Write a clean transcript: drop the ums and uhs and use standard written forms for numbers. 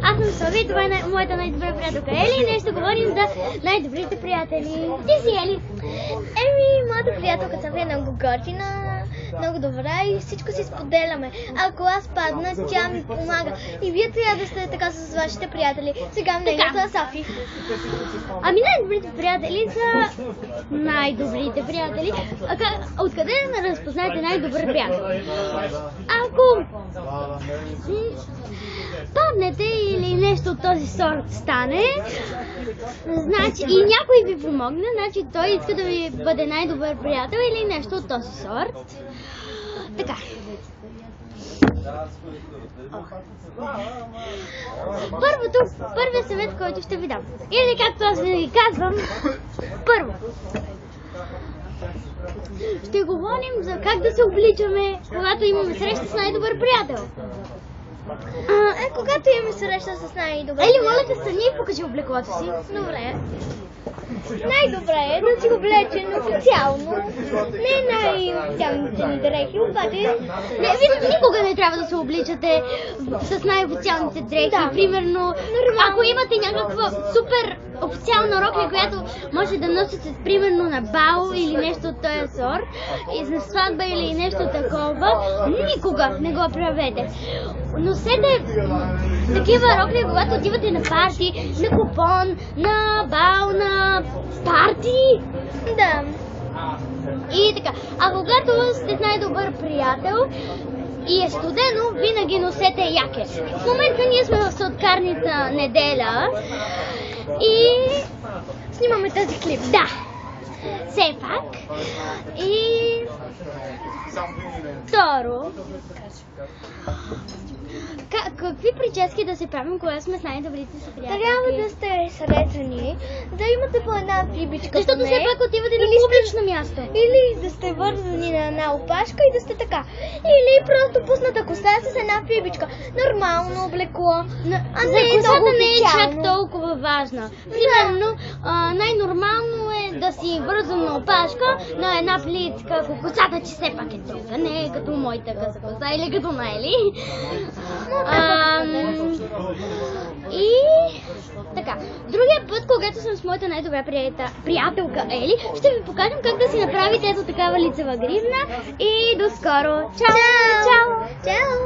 Аз съм Софи и това е моята най-добра приятелка Ели и днес ще говорим за най-добрите приятели. Ти си Ели? Моята приятелка Софи е много готина, много добра и всичко си споделяме. Ако аз падна, тя ми помага. И вие трябва да сте така с вашите приятели. Сега мнението на Софи. Ами най-добрите приятели са най-добрите приятели. Откъде да разпознаете най-добър приятел? Ако паднете или нещо от този сорт стане, значи и някой ви помогне, значи той иска да ви бъде най-добър приятел или нещо от този сорт. Така. Първият съвет, който ще ви дам. Или както аз ви казвам, първо. Ще говорим за как да се обличаме, когато имаме среща с най-добър приятел. Когато имаме среща с най-добър Ели, моля те, стани и покажи облеклото си. Добре. Най-добре е да си облечен официално. Не най-официалните ни дрехи, обаче... Вие никога не трябва да се обличате с най-официалните дрехи. Да. Примерно, ако имате някаква супер официална рокля, която може да носите примерно на бал или нещо от този сорт, и на сватба или нещо такова, никога не го правете. Носете такива рокли, когато отивате на парти, на купон, на бал, на парти. Да. И така, а когато сте най-добър приятел и е студено, винаги носете яке. В момента ние сме в сладкарница неделя и снимаме този клип. Да, все пак. И второ, какви прически да се правим, когато сме с най-добрите си приятели? Трябва да сте срещани, да имате по една прибичка. Защото все пак отивате на публично място. Или да сте вързани на една опашка и да сте така. Или просто пусната коса с една прибичка. Нормално облекло. За косата не е чак толкова важна. Примерно, най-нормално е да си вързан на опашка на една плитка, ако косата ти все пак е друга, не е като моята къса коса или като на Ели. И така, другия път, когато съм с моята най-добра приятелка Ели, ще ви покажем как да си направите ето такава лицева гривна и до скоро! Чао! Чао!